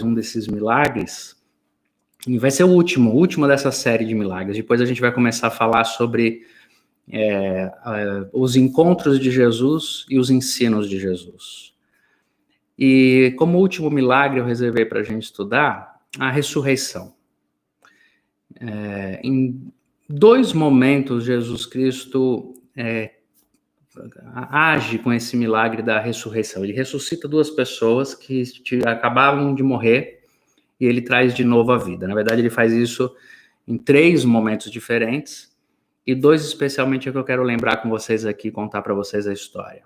um desses milagres, e vai ser o último dessa série de milagres. Depois a gente vai começar a falar sobre os encontros de Jesus e os ensinos de Jesus. E como último milagre eu reservei para a gente estudar a ressurreição. Em 2 momentos Jesus Cristo age com esse milagre da ressurreição. Ele ressuscita 2 pessoas que acabavam de morrer e ele traz de novo a vida. Na verdade, ele faz isso em 3 momentos diferentes, e 2 especialmente é que eu quero lembrar com vocês aqui, contar para vocês a história.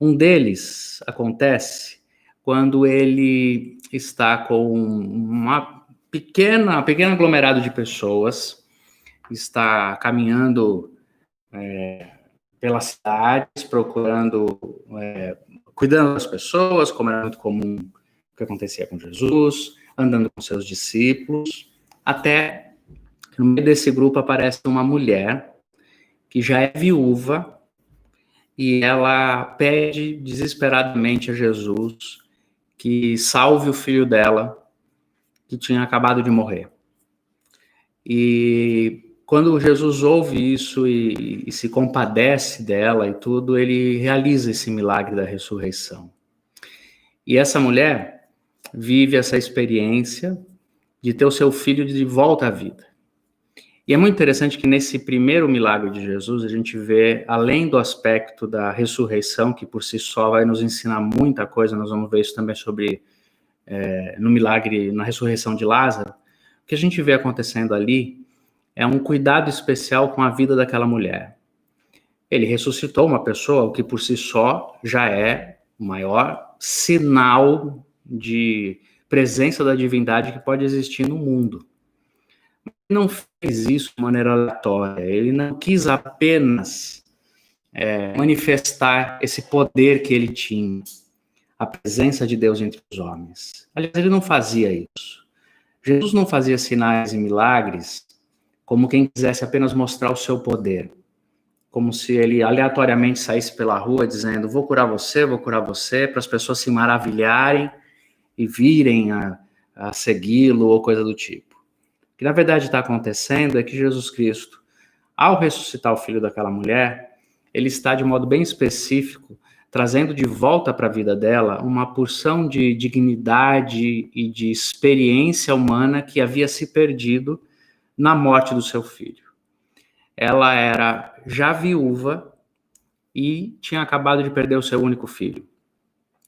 Um deles acontece quando ele está com uma pequeno aglomerado de pessoas, está caminhando pelas cidades, procurando, cuidando das pessoas, como era muito comum o que acontecia com Jesus, andando com seus discípulos, até que no meio desse grupo aparece uma mulher que já é viúva e ela pede desesperadamente a Jesus que salve o filho dela, que tinha acabado de morrer. E quando Jesus ouve isso e se compadece dela e tudo, ele realiza esse milagre da ressurreição. E essa mulher vive essa experiência de ter o seu filho de volta à vida. E é muito interessante que nesse primeiro milagre de Jesus, a gente vê, além do aspecto da ressurreição, que por si só vai nos ensinar muita coisa, nós vamos ver isso também sobre, no milagre, na ressurreição de Lázaro, o que a gente vê acontecendo ali é um cuidado especial com a vida daquela mulher. Ele ressuscitou uma pessoa, o que por si só já é o maior sinal de presença da divindade que pode existir no mundo. Ele não fez isso de maneira aleatória, ele não quis apenas manifestar esse poder que ele tinha, a presença de Deus entre os homens. Aliás, ele não fazia isso. Jesus não fazia sinais e milagres como quem quisesse apenas mostrar o seu poder, como se ele aleatoriamente saísse pela rua dizendo, vou curar você, para as pessoas se maravilharem e virem a segui-lo ou coisa do tipo. O que na verdade está acontecendo é que Jesus Cristo, ao ressuscitar o filho daquela mulher, ele está de modo bem específico trazendo de volta para a vida dela uma porção de dignidade e de experiência humana que havia se perdido na morte do seu filho. Ela era já viúva e tinha acabado de perder o seu único filho.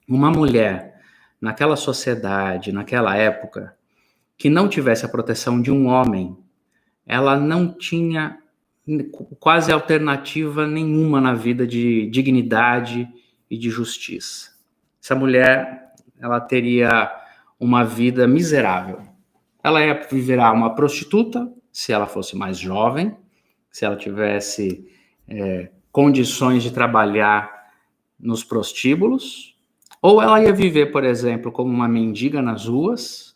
Uma mulher, naquela sociedade, naquela época, que não tivesse a proteção de um homem, ela não tinha quase alternativa nenhuma na vida de dignidade e de justiça. Essa mulher, ela teria uma vida miserável. Ela viverá uma prostituta, se ela fosse mais jovem, se ela tivesse condições de trabalhar nos prostíbulos, ou ela ia viver, por exemplo, como uma mendiga nas ruas,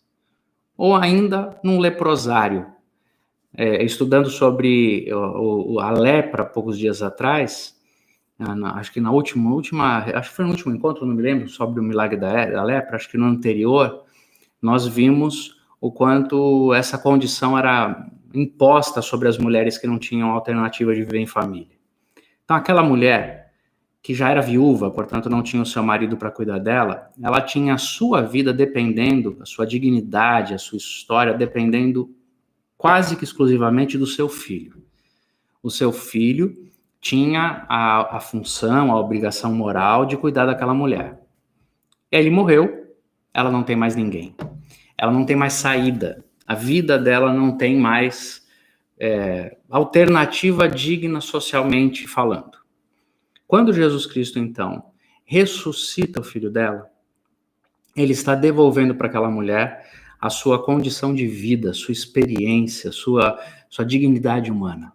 ou ainda num leprosário. Estudando sobre a lepra, poucos dias atrás, acho que acho que foi no último encontro, não me lembro, sobre o milagre da lepra, acho que no anterior, nós vimos o quanto essa condição era imposta sobre as mulheres que não tinham alternativa de viver em família. Então, aquela mulher que já era viúva, portanto não tinha o seu marido para cuidar dela, ela tinha a sua vida dependendo, a sua dignidade, a sua história dependendo quase que exclusivamente do seu filho. O seu filho tinha a função, a obrigação moral de cuidar daquela mulher. Ele morreu, ela não tem mais ninguém. Ela não tem mais saída. A vida dela não tem mais alternativa digna socialmente falando. Quando Jesus Cristo, então, ressuscita o filho dela, ele está devolvendo para aquela mulher a sua condição de vida, sua experiência, sua dignidade humana.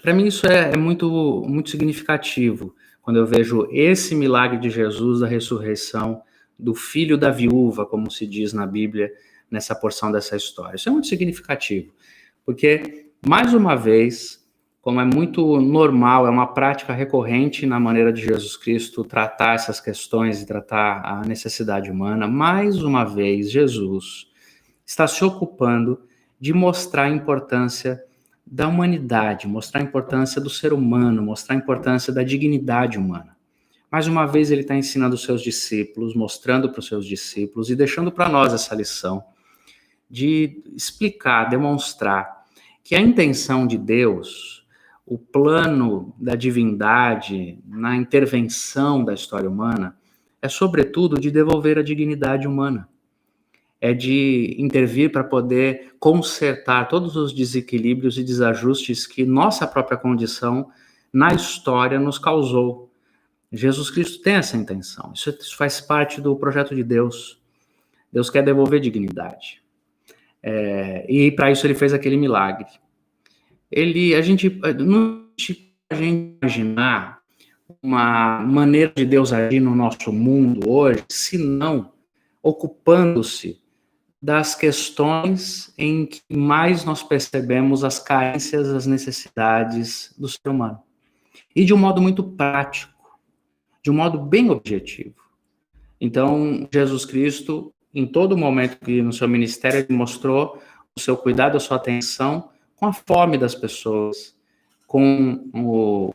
Para mim isso é muito, muito significativo, quando eu vejo esse milagre de Jesus, da ressurreição do filho da viúva, como se diz na Bíblia, nessa porção dessa história. Isso é muito significativo, porque, mais uma vez, como é muito normal, é uma prática recorrente na maneira de Jesus Cristo tratar essas questões e tratar a necessidade humana, mais uma vez, Jesus está se ocupando de mostrar a importância da humanidade, mostrar a importância do ser humano, mostrar a importância da dignidade humana. Mais uma vez, ele está ensinando os seus discípulos, mostrando para os seus discípulos e deixando para nós essa lição de explicar, demonstrar que a intenção de Deus, o plano da divindade na intervenção da história humana, é, sobretudo, de devolver a dignidade humana. É de intervir para poder consertar todos os desequilíbrios e desajustes que nossa própria condição na história nos causou. Jesus Cristo tem essa intenção. Isso faz parte do projeto de Deus. Deus quer devolver dignidade. E para isso ele fez aquele milagre. A gente não pode imaginar uma maneira de Deus agir no nosso mundo hoje, senão ocupando-se das questões em que mais nós percebemos as carências, as necessidades do ser humano. E de um modo muito prático, de um modo bem objetivo. Então, Jesus Cristo, em todo momento que no seu ministério ele mostrou o seu cuidado, a sua atenção com a fome das pessoas, com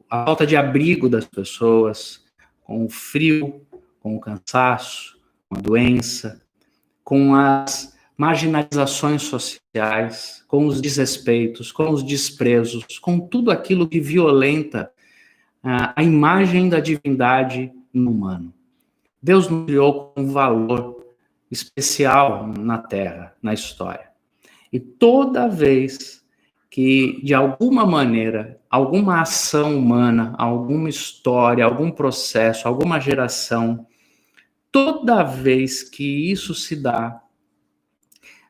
a falta de abrigo das pessoas, com o frio, com o cansaço, com a doença, com as marginalizações sociais, com os desrespeitos, com os desprezos, com tudo aquilo que violenta a imagem da divindade no humano. Deus nos criou com um valor especial na Terra, na história. E toda vez que, de alguma maneira, alguma ação humana, alguma história, algum processo, alguma geração, toda vez que isso se dá,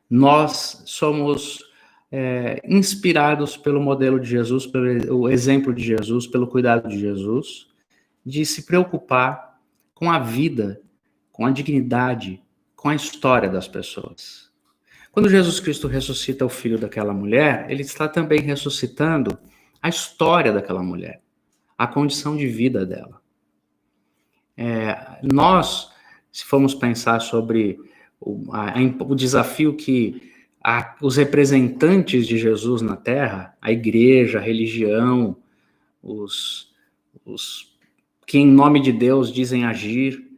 nós somos inspirados pelo modelo de Jesus, pelo exemplo de Jesus, pelo cuidado de Jesus, de se preocupar com a vida, com a dignidade, com a história das pessoas. Quando Jesus Cristo ressuscita o filho daquela mulher, ele está também ressuscitando a história daquela mulher, a condição de vida dela. Nós, se formos pensar sobre o desafio que os representantes de Jesus na Terra, a igreja, a religião, os que em nome de Deus dizem agir,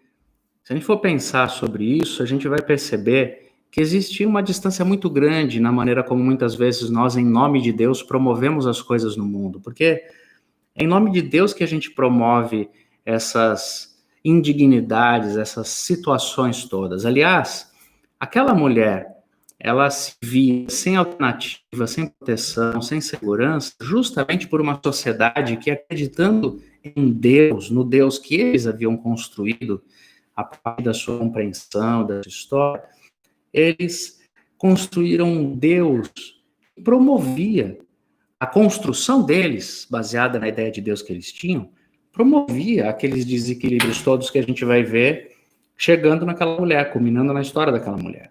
se a gente for pensar sobre isso, a gente vai perceber que existe uma distância muito grande na maneira como muitas vezes nós, em nome de Deus, promovemos as coisas no mundo, porque é em nome de Deus que a gente promove essas indignidades, essas situações todas. Aliás, aquela mulher, ela se via sem alternativa, sem proteção, sem segurança, justamente por uma sociedade que, acreditando em Deus, no Deus que eles haviam construído, a partir da sua compreensão, da sua história, eles construíram um Deus que promovia a construção deles, baseada na ideia de Deus que eles tinham, promovia aqueles desequilíbrios todos que a gente vai ver chegando naquela mulher, culminando na história daquela mulher,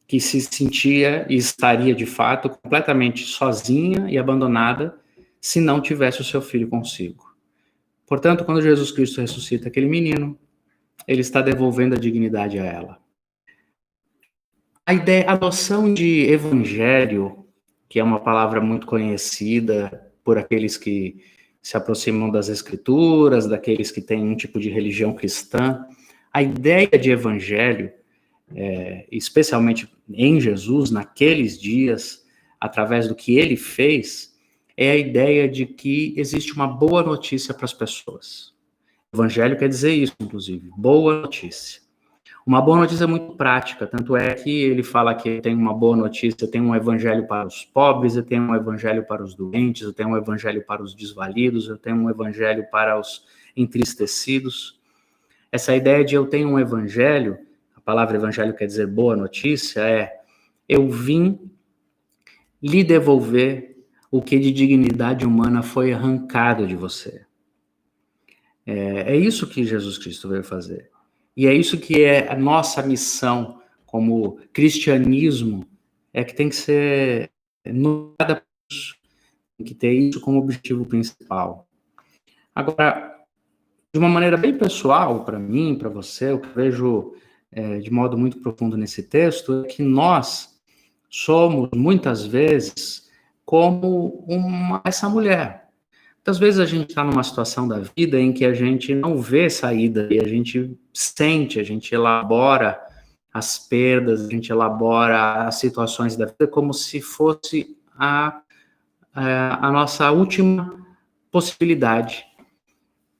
que se sentia e estaria, de fato, completamente sozinha e abandonada se não tivesse o seu filho consigo. Portanto, quando Jesus Cristo ressuscita aquele menino, ele está devolvendo a dignidade a ela. A noção de evangelho, que é uma palavra muito conhecida por aqueles que se aproximam das escrituras, daqueles que têm um tipo de religião cristã, a ideia de evangelho, especialmente em Jesus, naqueles dias, através do que ele fez, é a ideia de que existe uma boa notícia para as pessoas. O evangelho quer dizer isso, inclusive, boa notícia. Uma boa notícia muito prática, tanto é que ele fala que tem uma boa notícia, tem um evangelho para os pobres, eu tenho um evangelho para os doentes, eu tenho um evangelho para os desvalidos, eu tenho um evangelho para os entristecidos. Essa ideia de eu tenho um evangelho, a palavra evangelho quer dizer boa notícia, eu vim lhe devolver o que de dignidade humana foi arrancado de você. É isso que Jesus Cristo veio fazer. E é isso que é a nossa missão como cristianismo, que tem que ser notada pelos isso, tem que ter isso como objetivo principal. Agora, de uma maneira bem pessoal, para mim, para você, o que eu vejo de modo muito profundo nesse texto é que nós somos, muitas vezes, como essa mulher. Muitas vezes a gente está numa situação da vida em que a gente não vê saída, e a gente sente, a gente elabora as perdas, a gente elabora as situações da vida como se fosse a nossa última possibilidade.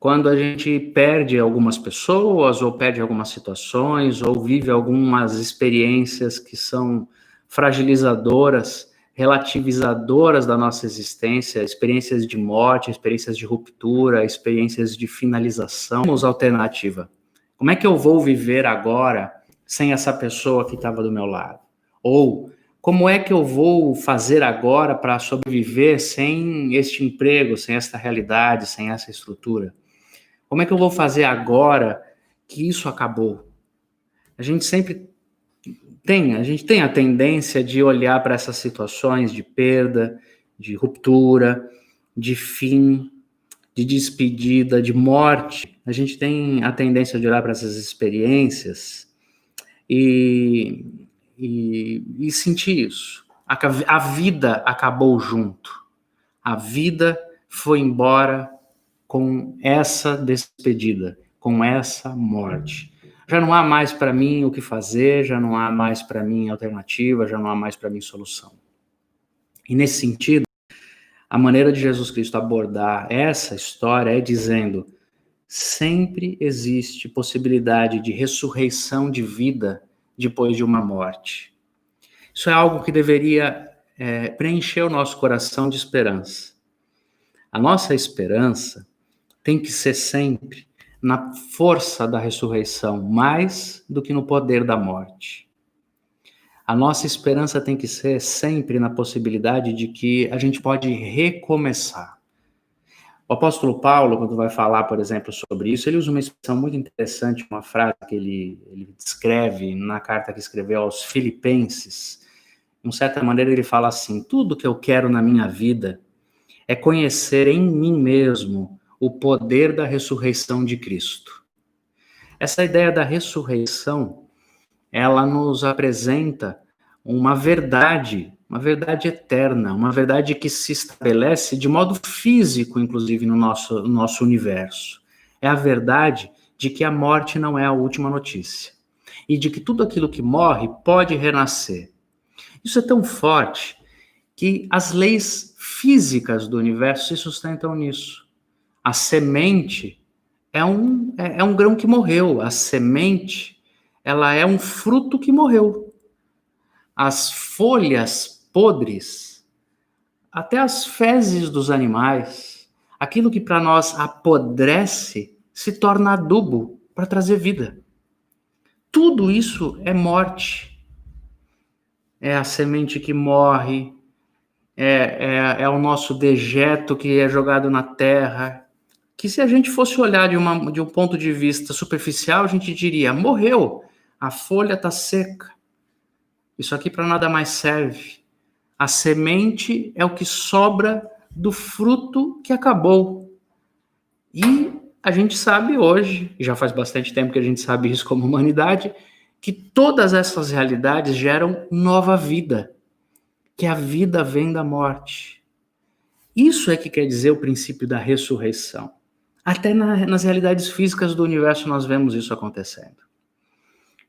Quando a gente perde algumas pessoas, ou perde algumas situações, ou vive algumas experiências que são fragilizadoras, relativizadoras da nossa existência, experiências de morte, experiências de ruptura, experiências de finalização. Temos alternativa. Como é que eu vou viver agora sem essa pessoa que estava do meu lado? Ou como é que eu vou fazer agora para sobreviver sem este emprego, sem esta realidade, sem essa estrutura? Como é que eu vou fazer agora que isso acabou? A gente tem a tendência de olhar para essas situações de perda, de ruptura, de fim, de despedida, de morte. A gente tem a tendência de olhar para essas experiências e sentir isso. A vida acabou junto. A vida foi embora com essa despedida, com essa morte. Já não há mais para mim o que fazer, já não há mais para mim alternativa, já não há mais para mim solução. E nesse sentido, a maneira de Jesus Cristo abordar essa história é dizendo: sempre existe possibilidade de ressurreição de vida depois de uma morte. Isso é algo que deveria preencher o nosso coração de esperança. A nossa esperança tem que ser sempre na força da ressurreição, mais do que no poder da morte. A nossa esperança tem que ser sempre na possibilidade de que a gente pode recomeçar. O apóstolo Paulo, quando vai falar, por exemplo, sobre isso, ele usa uma expressão muito interessante, uma frase que ele descreve na carta que escreveu aos Filipenses. De certa maneira, ele fala assim: tudo que eu quero na minha vida é conhecer em mim mesmo o poder da ressurreição de Cristo. Essa ideia da ressurreição, ela nos apresenta uma verdade eterna, uma verdade que se estabelece de modo físico, inclusive, no nosso universo. É a verdade de que a morte não é a última notícia, e de que tudo aquilo que morre pode renascer. Isso é tão forte que as leis físicas do universo se sustentam nisso. A semente é um grão que morreu. A semente, ela é um fruto que morreu. As folhas podres, até as fezes dos animais, aquilo que para nós apodrece, se torna adubo para trazer vida. Tudo isso é morte. É a semente que morre, é o nosso dejeto que é jogado na terra, que se a gente fosse olhar de um ponto de vista superficial, a gente diria: morreu, a folha está seca, isso aqui para nada mais serve. A semente é o que sobra do fruto que acabou. E a gente sabe hoje, já faz bastante tempo que a gente sabe isso como humanidade, que todas essas realidades geram nova vida, que a vida vem da morte. Isso é que quer dizer o princípio da ressurreição. Até nas realidades físicas do universo nós vemos isso acontecendo.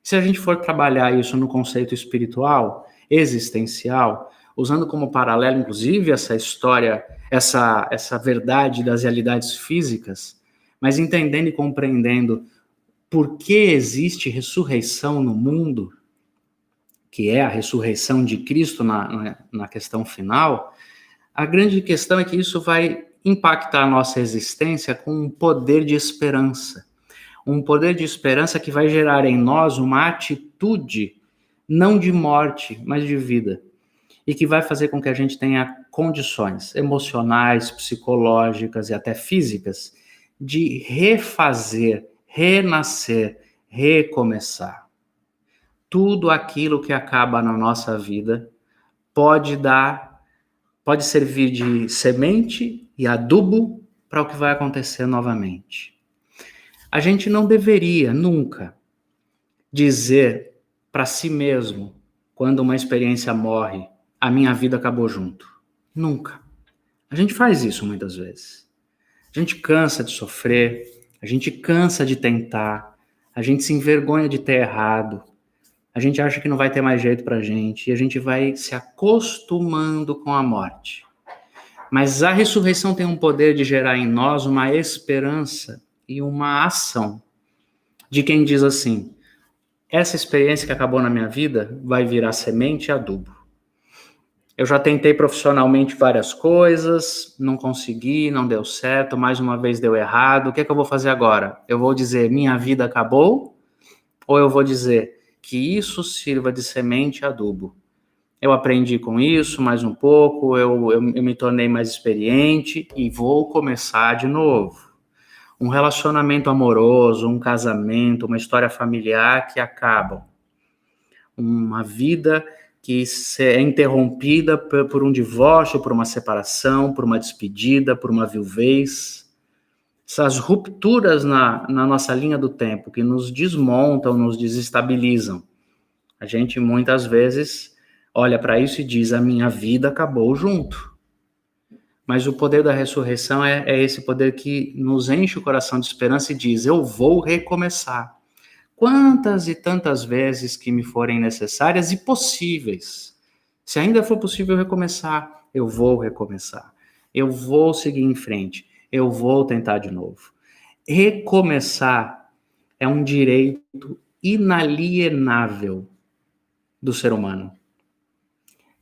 Se a gente for trabalhar isso no conceito espiritual, existencial, usando como paralelo, inclusive, essa história, essa verdade das realidades físicas, mas entendendo e compreendendo por que existe ressurreição no mundo, que é a ressurreição de Cristo na questão final, a grande questão é que isso vai impactar a nossa existência com um poder de esperança. Um poder de esperança que vai gerar em nós uma atitude não de morte, mas de vida. E que vai fazer com que a gente tenha condições emocionais, psicológicas e até físicas de refazer, renascer, recomeçar. Tudo aquilo que acaba na nossa vida pode dar pode servir de semente e adubo para o que vai acontecer novamente. A gente não deveria nunca dizer para si mesmo, quando uma experiência morre, a minha vida acabou junto. Nunca. A gente faz isso muitas vezes. A gente cansa de sofrer, a gente cansa de tentar, a gente se envergonha de ter errado, a gente acha que não vai ter mais jeito pra gente, e a gente vai se acostumando com a morte. Mas a ressurreição tem um poder de gerar em nós uma esperança e uma ação de quem diz assim, essa experiência que acabou na minha vida vai virar semente e adubo. Eu já tentei profissionalmente várias coisas, não consegui, não deu certo, mais uma vez deu errado. O que é que eu vou fazer agora? Eu vou dizer, minha vida acabou? Ou eu vou dizer que isso sirva de semente e adubo? Eu aprendi com isso mais um pouco, eu me tornei mais experiente e vou começar de novo. Um relacionamento amoroso, um casamento, uma história familiar que acabam. Uma vida que é interrompida por um divórcio, por uma separação, por uma despedida, por uma viuvez. Essas rupturas na nossa linha do tempo que nos desmontam, nos desestabilizam. A gente muitas vezes olha para isso e diz, a minha vida acabou junto. Mas o poder da ressurreição é esse poder que nos enche o coração de esperança e diz, eu vou recomeçar. Quantas e tantas vezes que me forem necessárias e possíveis. Se ainda for possível recomeçar, eu vou recomeçar. Eu vou seguir em frente. Eu vou tentar de novo. Recomeçar é um direito inalienável do ser humano.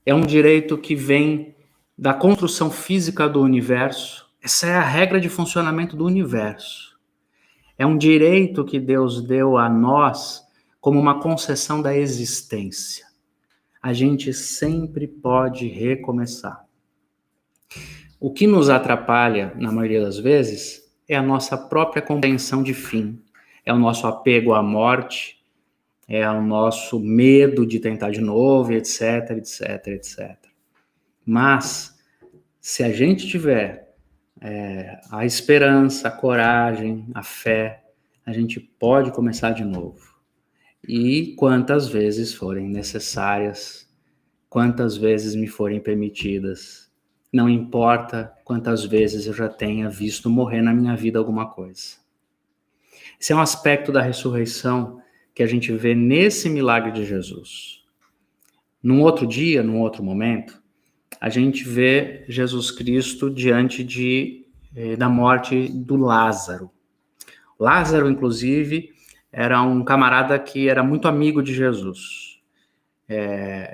É um direito que vem da construção física do universo. Essa é a regra de funcionamento do universo. É um direito que Deus deu a nós como uma concessão da existência. A gente sempre pode recomeçar. O que nos atrapalha, na maioria das vezes, é a nossa própria compreensão de fim. É o nosso apego à morte, é o nosso medo de tentar de novo, etc, etc, etc. Mas, se a gente tiver a esperança, a coragem, a fé, a gente pode começar de novo. E quantas vezes forem necessárias, quantas vezes me forem permitidas, não importa quantas vezes eu já tenha visto morrer na minha vida alguma coisa. Esse é um aspecto da ressurreição que a gente vê nesse milagre de Jesus. Num outro dia, num outro momento, a gente vê Jesus Cristo diante da morte do Lázaro. Lázaro, inclusive, era um camarada que era muito amigo de Jesus.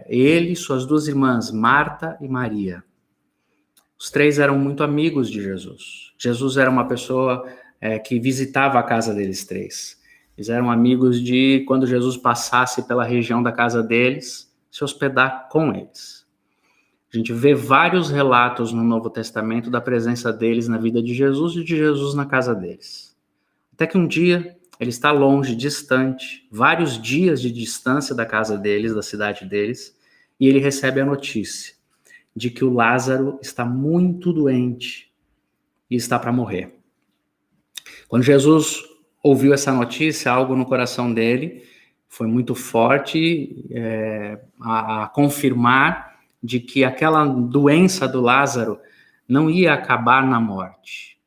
Ele e suas duas irmãs, Marta e Maria. Os três eram muito amigos de Jesus. Jesus era uma pessoa que visitava a casa deles três. Eles eram amigos de, quando Jesus passasse pela região da casa deles, se hospedar com eles. A gente vê vários relatos no Novo Testamento da presença deles na vida de Jesus e de Jesus na casa deles. Até que um dia ele está longe, distante, vários dias de distância da casa deles, da cidade deles, e ele recebe a notícia de que o Lázaro está muito doente e está para morrer. Quando Jesus ouviu essa notícia, algo no coração dele foi muito forte a confirmar de que aquela doença do Lázaro não ia acabar na morte.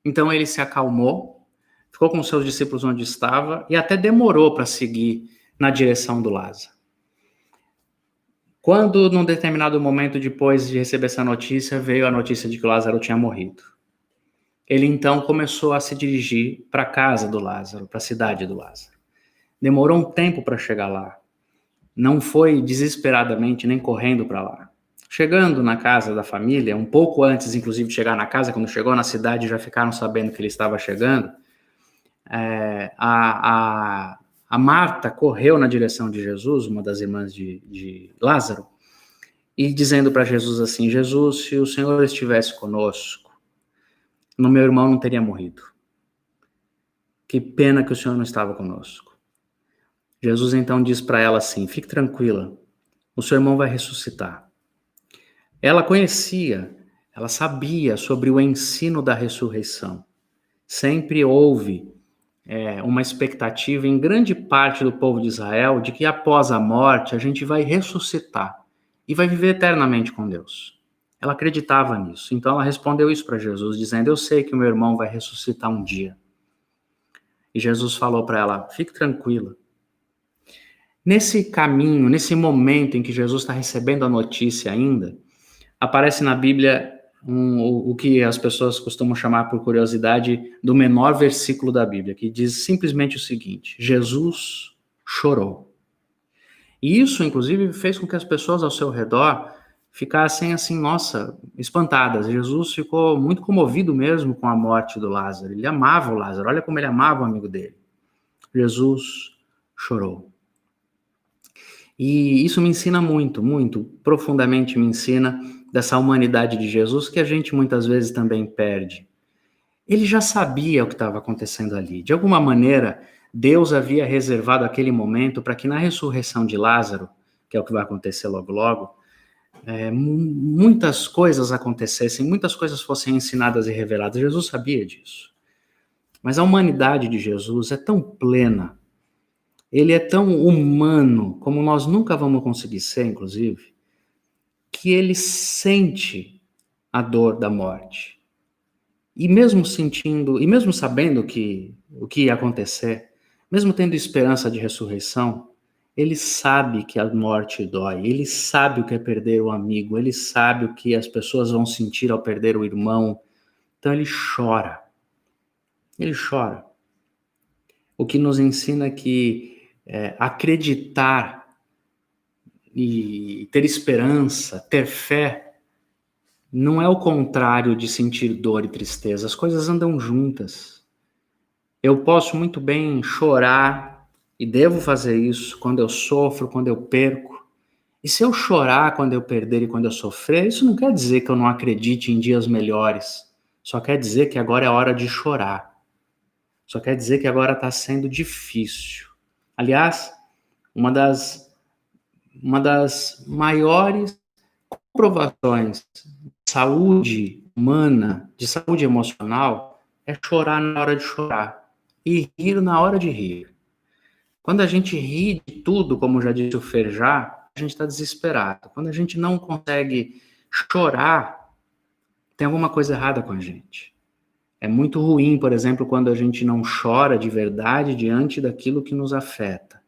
Então ele se acalmou, ficou com seus discípulos onde estava e até demorou para seguir na direção do Lázaro. Quando, num determinado momento depois de receber essa notícia, veio a notícia de que o Lázaro tinha morrido. Ele então começou a se dirigir para a casa do Lázaro, para a cidade do Lázaro. Demorou um tempo para chegar lá. Não foi desesperadamente nem correndo para lá. Chegando na casa da família, um pouco antes, inclusive, de chegar na casa, quando chegou na cidade, já ficaram sabendo que ele estava chegando, a Marta correu na direção de Jesus, uma das irmãs de Lázaro, e dizendo para Jesus assim, Jesus, se o Senhor estivesse conosco, o meu irmão não teria morrido. Que pena que o Senhor não estava conosco. Jesus então diz para ela assim, fique tranquila, o seu irmão vai ressuscitar. Ela conhecia, ela sabia sobre o ensino da ressurreição. Sempre houve uma expectativa em grande parte do povo de Israel de que após a morte a gente vai ressuscitar e vai viver eternamente com Deus. Ela acreditava nisso, então ela respondeu isso para Jesus, dizendo: eu sei que o meu irmão vai ressuscitar um dia. E Jesus falou para ela: fique tranquila. Nesse caminho, nesse momento em que Jesus está recebendo a notícia ainda, aparece na Bíblia o que as pessoas costumam chamar, por curiosidade, do menor versículo da Bíblia, que diz simplesmente o seguinte: Jesus chorou. E isso, inclusive, fez com que as pessoas ao seu redor ficassem assim, nossa, espantadas. Jesus ficou muito comovido mesmo com a morte do Lázaro. Ele amava o Lázaro, olha como ele amava o amigo dele. Jesus chorou. E isso me ensina muito, muito, profundamente me ensina dessa humanidade de Jesus que a gente muitas vezes também perde. Ele já sabia o que estava acontecendo ali. De alguma maneira, Deus havia reservado aquele momento para que na ressurreição de Lázaro, que é o que vai acontecer logo logo, muitas coisas acontecessem, muitas coisas fossem ensinadas e reveladas. Jesus sabia disso. Mas a humanidade de Jesus é tão plena, ele é tão humano, como nós nunca vamos conseguir ser, inclusive, que ele sente a dor da morte. E mesmo sentindo, e mesmo sabendo o que ia acontecer, mesmo tendo esperança de ressurreição, ele sabe que a morte dói, ele sabe o que é perder o amigo, ele sabe o que as pessoas vão sentir ao perder o irmão. Então ele chora. Ele chora. O que nos ensina que acreditar e ter esperança, ter fé, não é o contrário de sentir dor e tristeza. As coisas andam juntas. Eu posso muito bem chorar, e devo fazer isso, quando eu sofro, quando eu perco. E se eu chorar quando eu perder e quando eu sofrer, isso não quer dizer que eu não acredite em dias melhores. Só quer dizer que agora é hora de chorar. Só quer dizer que agora está sendo difícil. Aliás, uma das maiores comprovações de saúde humana, de saúde emocional, é chorar na hora de chorar e rir na hora de rir. Quando a gente ri de tudo, como já disse o Ferjá, a gente está desesperado. Quando a gente não consegue chorar, tem alguma coisa errada com a gente. É muito ruim, por exemplo, quando a gente não chora de verdade diante daquilo que nos afeta.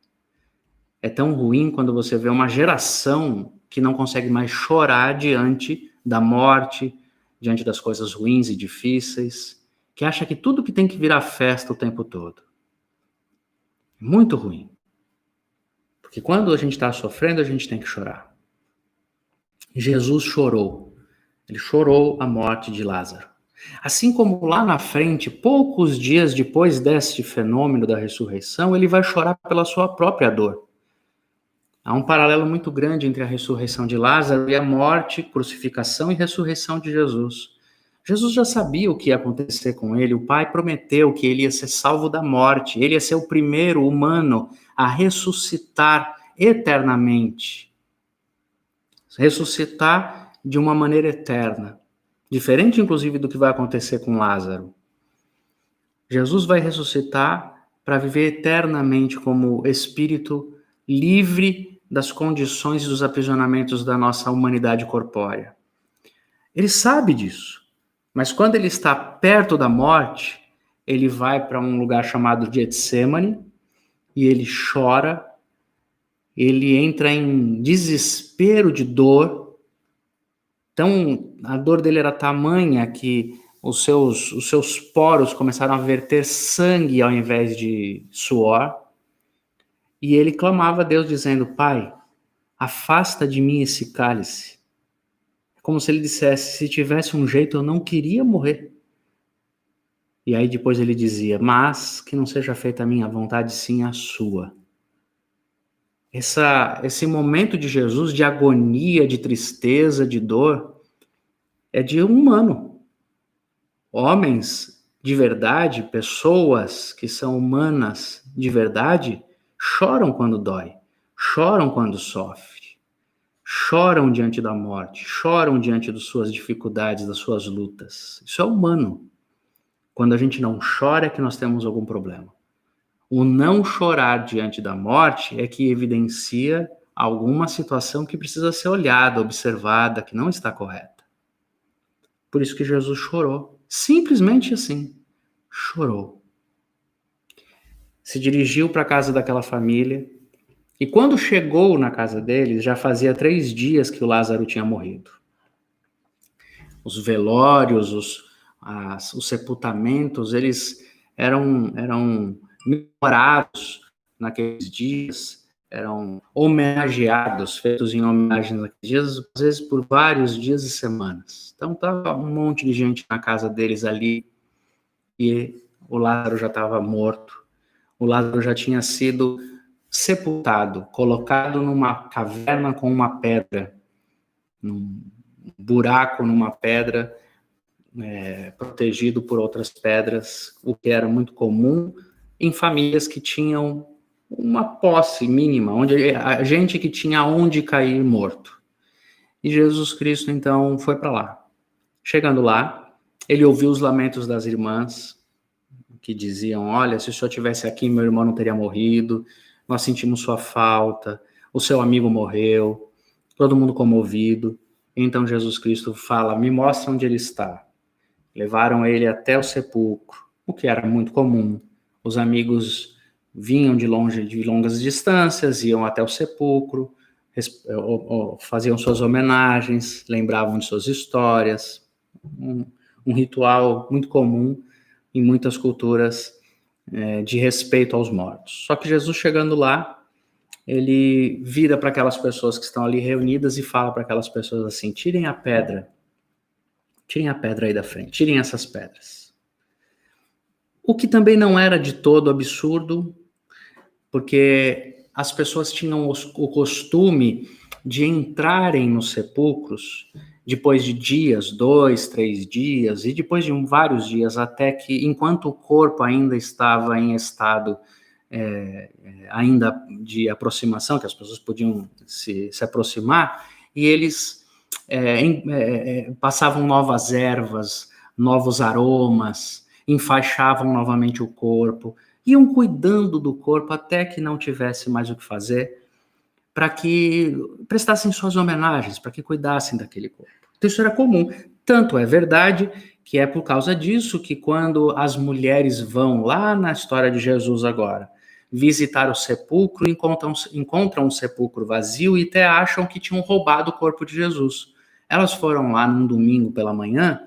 É tão ruim quando você vê uma geração que não consegue mais chorar diante da morte, diante das coisas ruins e difíceis, que acha que tudo que tem que virar festa o tempo todo. Muito ruim. Porque quando a gente está sofrendo, a gente tem que chorar. Jesus chorou. Ele chorou a morte de Lázaro. Assim como lá na frente, poucos dias depois deste fenômeno da ressurreição, ele vai chorar pela sua própria dor. Há um paralelo muito grande entre a ressurreição de Lázaro e a morte, crucificação e ressurreição de Jesus. Jesus já sabia o que ia acontecer com ele, o Pai prometeu que ele ia ser salvo da morte, ele ia ser o primeiro humano a ressuscitar eternamente. Ressuscitar de uma maneira eterna. Diferente, inclusive, do que vai acontecer com Lázaro. Jesus vai ressuscitar para viver eternamente como espírito livre das condições e dos aprisionamentos da nossa humanidade corpórea. Ele sabe disso, mas quando ele está perto da morte, ele vai para um lugar chamado Getsêmani e ele chora, ele entra em desespero de dor. Então, a dor dele era tamanha que os seus poros começaram a verter sangue ao invés de suor. E ele clamava a Deus dizendo: Pai, afasta de mim esse cálice. É como se ele dissesse: se tivesse um jeito, eu não queria morrer. E aí depois ele dizia: mas que não seja feita a minha vontade, sim a sua. Esse momento de Jesus, de agonia, de tristeza, de dor, é de um humano. Homens de verdade, pessoas que são humanas de verdade, choram quando dói, choram quando sofre, choram diante da morte, choram diante das suas dificuldades, das suas lutas. Isso é humano. Quando a gente não chora é que nós temos algum problema. O não chorar diante da morte é que evidencia alguma situação que precisa ser olhada, observada, que não está correta. Por isso que Jesus chorou. Simplesmente assim. Chorou. Se dirigiu para a casa daquela família. E quando chegou na casa deles, já fazia 3 dias que o Lázaro tinha morrido. Os velórios, os sepultamentos, eles eram memorados naqueles dias, eram homenageados, feitos em homenagem naqueles dias, às vezes por vários dias e semanas. Então estava um monte de gente na casa deles ali e o Lázaro já estava morto. O Lázaro já tinha sido sepultado, colocado numa caverna com uma pedra, num buraco numa pedra, protegido por outras pedras, o que era muito comum em famílias que tinham uma posse mínima, onde a gente que tinha onde cair morto. E Jesus Cristo, então, foi para lá. Chegando lá, ele ouviu os lamentos das irmãs, que diziam, olha, se o senhor tivesse aqui, meu irmão não teria morrido, nós sentimos sua falta, o seu amigo morreu, todo mundo comovido. Então Jesus Cristo fala, me mostra onde ele está. Levaram ele até o sepulcro, o que era muito comum. Os amigos vinham de longas distâncias, iam até o sepulcro, faziam suas homenagens, lembravam de suas histórias. Um ritual muito comum em muitas culturas de respeito aos mortos. Só que Jesus, chegando lá, ele vira para aquelas pessoas que estão ali reunidas e fala para aquelas pessoas assim, tirem a pedra aí da frente, tirem essas pedras. O que também não era de todo absurdo, porque as pessoas tinham o costume de entrarem nos sepulcros depois de dias, 2, 3 dias, e depois de vários dias, até que, enquanto o corpo ainda estava em estado ainda de aproximação, que as pessoas podiam se aproximar, e eles passavam novas ervas, novos aromas, enfaixavam novamente o corpo, iam cuidando do corpo até que não tivesse mais o que fazer, para que prestassem suas homenagens, para que cuidassem daquele corpo. Então isso era comum. Tanto é verdade que é por causa disso que quando as mulheres vão lá na história de Jesus agora, visitar o sepulcro, encontram um sepulcro vazio e até acham que tinham roubado o corpo de Jesus. Elas foram lá num domingo pela manhã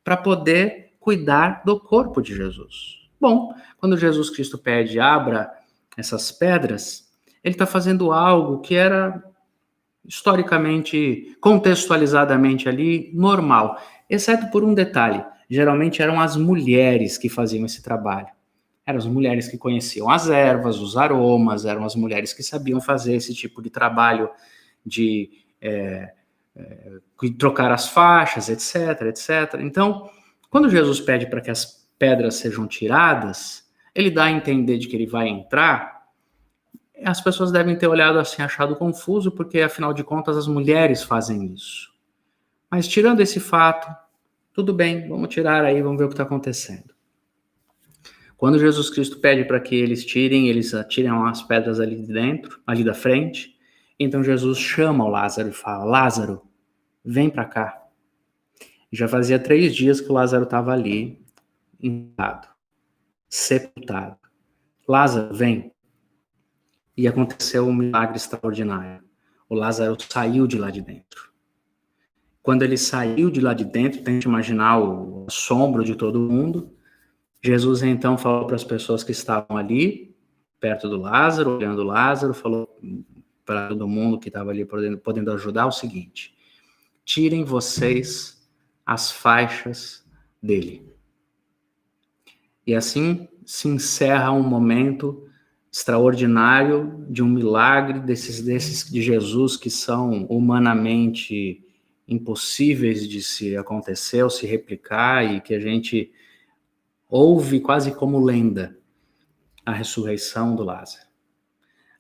para poder cuidar do corpo de Jesus. Bom, quando Jesus Cristo pede, abra essas pedras, ele está fazendo algo que era historicamente, contextualizadamente ali, normal, exceto por um detalhe. Geralmente eram as mulheres que faziam esse trabalho. Eram as mulheres que conheciam as ervas, os aromas, eram as mulheres que sabiam fazer esse tipo de trabalho de trocar as faixas, etc, etc. Então, quando Jesus pede para que as pedras sejam tiradas, ele dá a entender de que ele vai entrar. As pessoas devem ter olhado assim, achado confuso, porque afinal de contas as mulheres fazem isso. Mas tirando esse fato, tudo bem, vamos tirar aí, vamos ver o que está acontecendo. Quando Jesus Cristo pede para que eles tiram as pedras ali de dentro, ali da frente, então Jesus chama o Lázaro e fala, Lázaro, vem para cá. Já fazia 3 dias que o Lázaro estava ali, enterrado, sepultado. Lázaro, vem. E aconteceu um milagre extraordinário. O Lázaro saiu de lá de dentro. Quando ele saiu de lá de dentro, tente imaginar o assombro de todo mundo. Jesus então falou para as pessoas que estavam ali, perto do Lázaro, olhando o Lázaro, falou para todo mundo que estava ali podendo ajudar o seguinte, tirem vocês as faixas dele. E assim se encerra um momento extraordinário de um milagre desses de Jesus que são humanamente impossíveis de se acontecer ou se replicar e que a gente ouve quase como lenda, a ressurreição do Lázaro.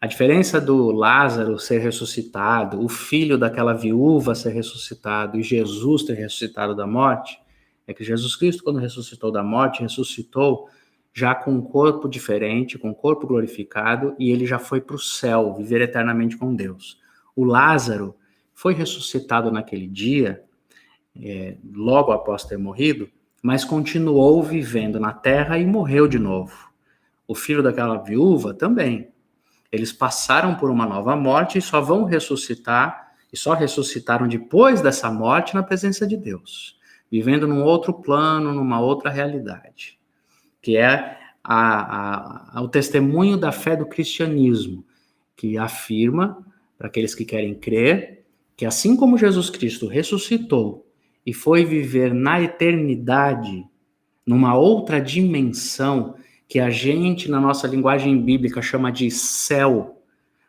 A diferença do Lázaro ser ressuscitado, o filho daquela viúva ser ressuscitado e Jesus ter ressuscitado da morte, é que Jesus Cristo, quando ressuscitou da morte, ressuscitou já com um corpo diferente, com um corpo glorificado, e ele já foi para o céu, viver eternamente com Deus. O Lázaro foi ressuscitado naquele dia, logo após ter morrido, mas continuou vivendo na terra e morreu de novo. O filho daquela viúva também. Eles passaram por uma nova morte e só vão ressuscitar, e só ressuscitaram depois dessa morte na presença de Deus, vivendo num outro plano, numa outra realidade, que é o testemunho da fé do cristianismo, que afirma, para aqueles que querem crer, que assim como Jesus Cristo ressuscitou e foi viver na eternidade, numa outra dimensão, que a gente, na nossa linguagem bíblica, chama de céu,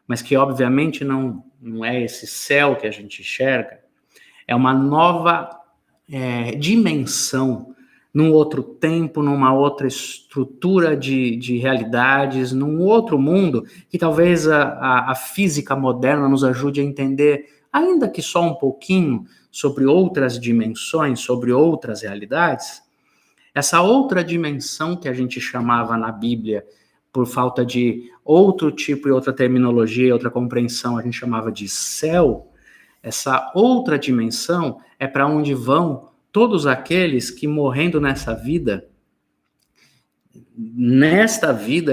mas que obviamente não é esse céu que a gente enxerga, é uma nova dimensão, num outro tempo, numa outra estrutura de realidades, num outro mundo, que talvez a física moderna nos ajude a entender, ainda que só um pouquinho, sobre outras dimensões, sobre outras realidades. Essa outra dimensão que a gente chamava na Bíblia, por falta de outro tipo e outra terminologia, outra compreensão, a gente chamava de céu. Essa outra dimensão é para onde vão todos aqueles que, morrendo nesta vida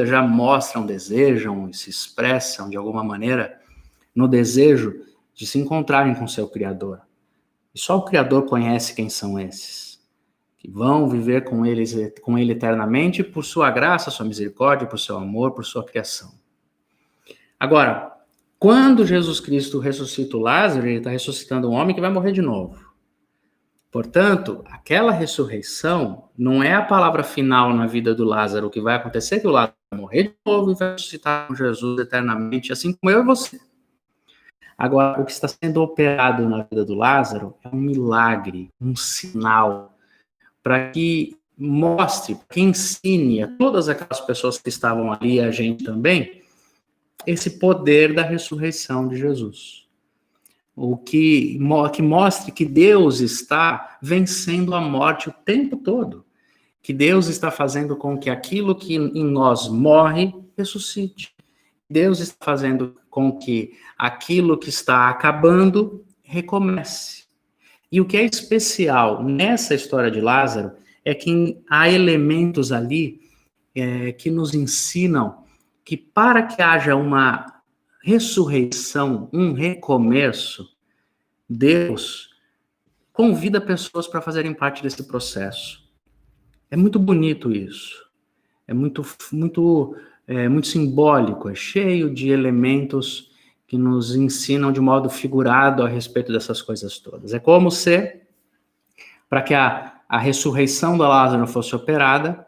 já mostram, desejam e se expressam de alguma maneira no desejo de se encontrarem com seu Criador. E só o Criador conhece quem são esses, que vão viver com ele eternamente por sua graça, sua misericórdia, por seu amor, por sua criação. Agora, quando Jesus Cristo ressuscita o Lázaro, ele está ressuscitando um homem que vai morrer de novo. Portanto, aquela ressurreição não é a palavra final na vida do Lázaro. O que vai acontecer é que o Lázaro vai morrer de novo e vai ressuscitar com Jesus eternamente, assim como eu e você. Agora, o que está sendo operado na vida do Lázaro é um milagre, um sinal, para que mostre, que ensine a todas aquelas pessoas que estavam ali, a gente também, esse poder da ressurreição de Jesus. O que mostre que Deus está vencendo a morte o tempo todo. Que Deus está fazendo com que aquilo que em nós morre, ressuscite. Deus está fazendo com que aquilo que está acabando, recomece. E o que é especial nessa história de Lázaro é que há elementos ali que nos ensinam que para que haja uma ressurreição, um recomeço, Deus convida pessoas para fazerem parte desse processo. É muito bonito isso. É muito simbólico, é cheio de elementos que nos ensinam de modo figurado a respeito dessas coisas todas. É como se, para que a ressurreição do Lázaro fosse operada,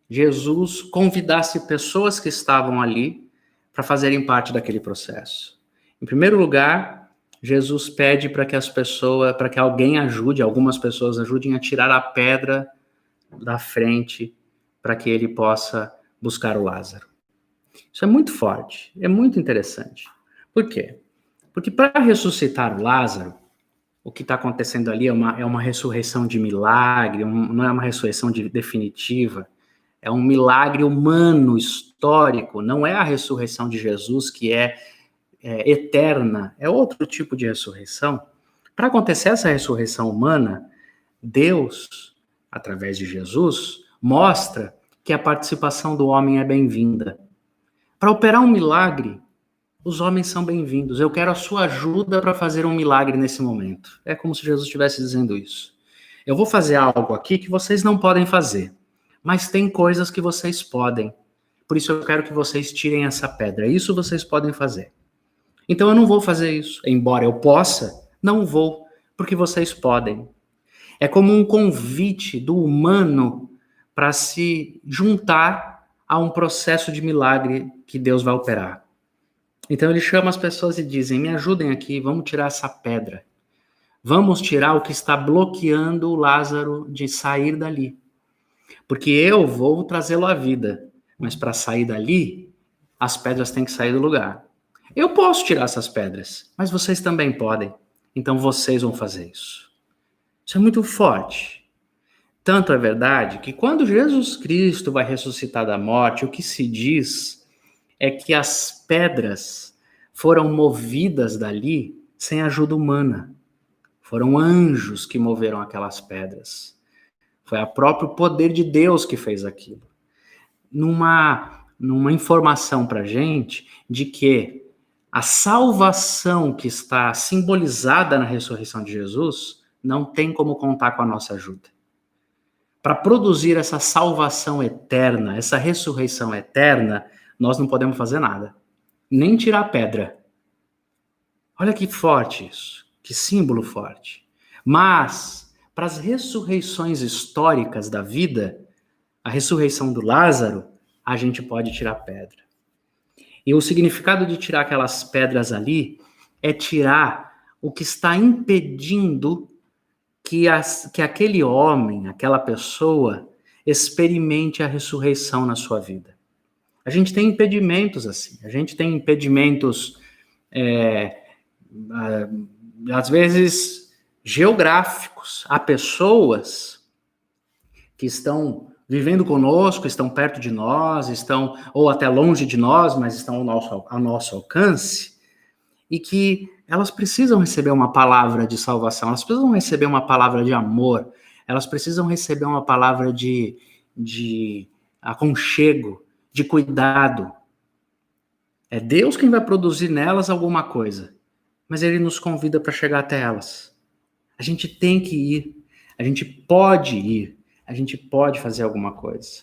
Jesus convidasse pessoas que estavam ali para fazerem parte daquele processo. Em primeiro lugar, Jesus pede para que alguém ajude, algumas pessoas ajudem a tirar a pedra da frente para que ele possa buscar o Lázaro. Isso é muito forte, é muito interessante. Por quê? Porque para ressuscitar o Lázaro, o que está acontecendo ali é uma ressurreição de milagre, não é uma ressurreição definitiva, é um milagre humano, histórico, não é a ressurreição de Jesus que é eterna, é outro tipo de ressurreição. Para acontecer essa ressurreição humana, Deus, através de Jesus, mostra que a participação do homem é bem-vinda. Para operar um milagre, os homens são bem-vindos. Eu quero a sua ajuda para fazer um milagre nesse momento. É como se Jesus estivesse dizendo isso. Eu vou fazer algo aqui que vocês não podem fazer, mas tem coisas que vocês podem. Por isso eu quero que vocês tirem essa pedra. Isso vocês podem fazer. Então eu não vou fazer isso. Embora eu possa, não vou, porque vocês podem. É como um convite do humano para se juntar a um processo de milagre que Deus vai operar. Então ele chama as pessoas e dizem, me ajudem aqui, vamos tirar essa pedra. Vamos tirar o que está bloqueando o Lázaro de sair dali. Porque eu vou trazê-lo à vida, mas para sair dali, as pedras têm que sair do lugar. Eu posso tirar essas pedras, mas vocês também podem. Então vocês vão fazer isso. Isso é muito forte. Tanto é verdade que quando Jesus Cristo vai ressuscitar da morte, o que se diz é que as pedras foram movidas dali sem ajuda humana. Foram anjos que moveram aquelas pedras. Foi o próprio poder de Deus que fez aquilo. Numa informação para a gente de que a salvação que está simbolizada na ressurreição de Jesus não tem como contar com a nossa ajuda. Para produzir essa salvação eterna, essa ressurreição eterna, nós não podemos fazer nada. Nem tirar pedra. Olha que forte isso. Que símbolo forte. Mas, para as ressurreições históricas da vida, a ressurreição do Lázaro, a gente pode tirar pedra. E o significado de tirar aquelas pedras ali é tirar o que está impedindo que aquele homem, aquela pessoa, experimente a ressurreição na sua vida. A gente tem impedimentos assim. A gente tem impedimentos, às vezes, geográficos. Há pessoas que estão vivendo conosco, estão perto de nós, estão ou até longe de nós, mas estão ao nosso alcance, e que elas precisam receber uma palavra de salvação, elas precisam receber uma palavra de amor, elas precisam receber uma palavra de aconchego, de cuidado. É Deus quem vai produzir nelas alguma coisa, mas Ele nos convida para chegar até elas. A gente tem que ir, a gente pode ir, a gente pode fazer alguma coisa.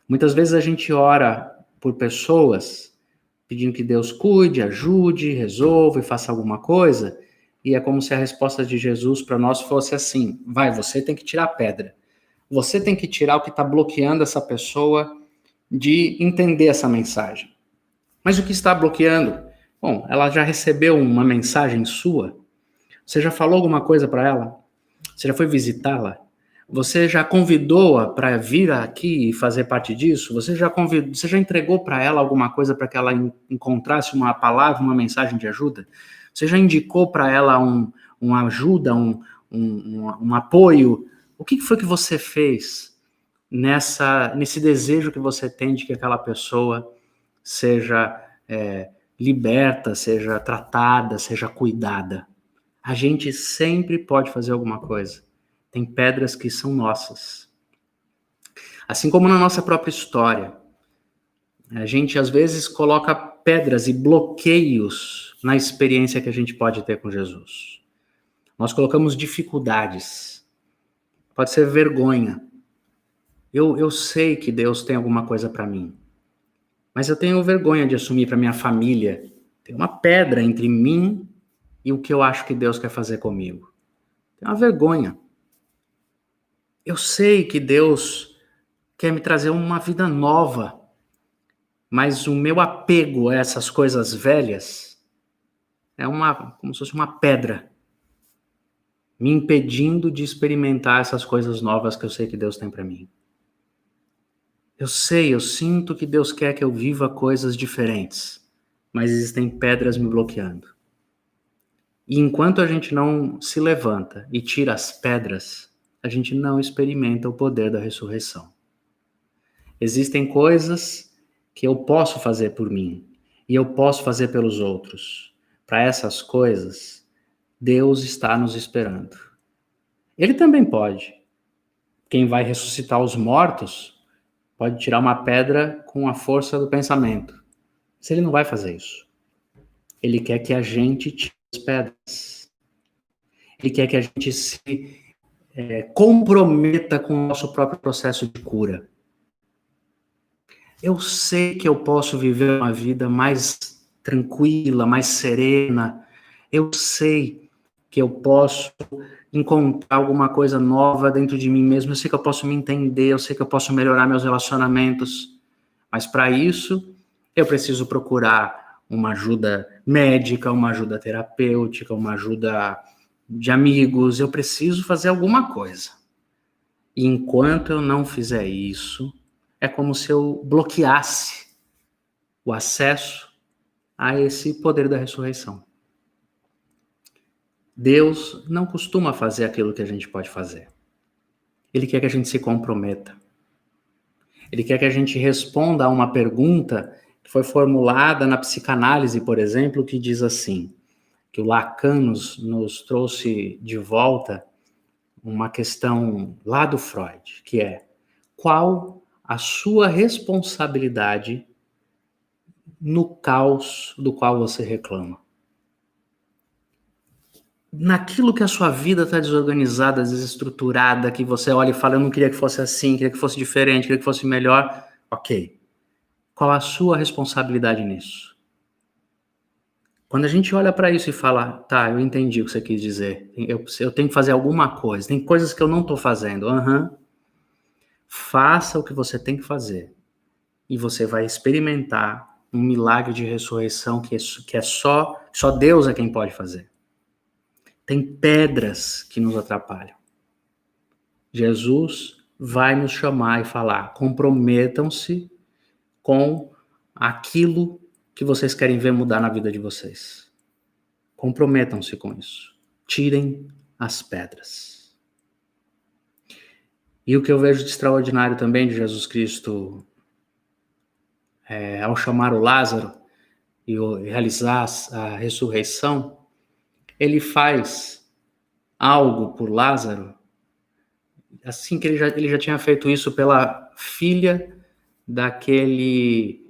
Muitas vezes a gente ora por pessoas pedindo que Deus cuide, ajude, resolva e faça alguma coisa, e é como se a resposta de Jesus para nós fosse assim: vai, você tem que tirar a pedra. Você tem que tirar o que está bloqueando essa pessoa de entender essa mensagem. Mas o que está bloqueando? Bom, ela já recebeu uma mensagem sua? Você já falou alguma coisa para ela? Você já foi visitá-la? Você já convidou-a para vir aqui e fazer parte disso? Você já entregou para ela alguma coisa para que ela encontrasse uma palavra, uma mensagem de ajuda? Você já indicou para ela uma ajuda, um apoio? O que foi que você fez nesse desejo que você tem de que aquela pessoa seja liberta, seja tratada, seja cuidada? A gente sempre pode fazer alguma coisa. Tem pedras que são nossas. Assim como na nossa própria história. A gente, às vezes, coloca pedras e bloqueios na experiência que a gente pode ter com Jesus. Nós colocamos dificuldades. Pode ser vergonha. Eu sei que Deus tem alguma coisa para mim. Mas eu tenho vergonha de assumir para minha família. Tem uma pedra entre mim e o que eu acho que Deus quer fazer comigo. Tem uma vergonha. Eu sei que Deus quer me trazer uma vida nova, mas o meu apego a essas coisas velhas é como se fosse uma pedra, me impedindo de experimentar essas coisas novas que eu sei que Deus tem para mim. Eu sinto que Deus quer que eu viva coisas diferentes, mas existem pedras me bloqueando. E enquanto a gente não se levanta e tira as pedras, a gente não experimenta o poder da ressurreição. Existem coisas que eu posso fazer por mim e eu posso fazer pelos outros. Para essas coisas, Deus está nos esperando. Ele também pode. Quem vai ressuscitar os mortos pode tirar uma pedra com a força do pensamento. Mas ele não vai fazer isso. Ele quer que a gente tire as pedras. Ele quer que a gente se comprometa com o nosso próprio processo de cura. Eu sei que eu posso viver uma vida mais tranquila, mais serena. Eu sei que eu posso encontrar alguma coisa nova dentro de mim mesmo. Eu sei que eu posso me entender, eu sei que eu posso melhorar meus relacionamentos. Mas para isso, eu preciso procurar uma ajuda médica, uma ajuda terapêutica, uma ajuda de amigos. Eu preciso fazer alguma coisa. E enquanto eu não fizer isso, é como se eu bloqueasse o acesso a esse poder da ressurreição. Deus não costuma fazer aquilo que a gente pode fazer. Ele quer que a gente se comprometa. Ele quer que a gente responda a uma pergunta que foi formulada na psicanálise, por exemplo, que diz assim, que o Lacan nos trouxe de volta uma questão lá do Freud, que é: qual a sua responsabilidade no caos do qual você reclama? Naquilo que a sua vida está desorganizada, desestruturada, que você olha e fala, eu não queria que fosse assim, queria que fosse diferente, queria que fosse melhor. Ok. Qual a sua responsabilidade nisso? Quando a gente olha para isso e fala, tá, eu entendi o que você quis dizer, eu tenho que fazer alguma coisa, tem coisas que eu não estou fazendo. Faça o que você tem que fazer. E você vai experimentar um milagre de ressurreição que é só Deus é quem pode fazer. Tem pedras que nos atrapalham. Jesus vai nos chamar e falar, comprometam-se com aquilo que vocês querem ver mudar na vida de vocês. Comprometam-se com isso. Tirem as pedras. E o que eu vejo de extraordinário também de Jesus Cristo, ao chamar o Lázaro e realizar a ressurreição, ele faz algo por Lázaro, assim que ele já tinha feito isso pela filha daquele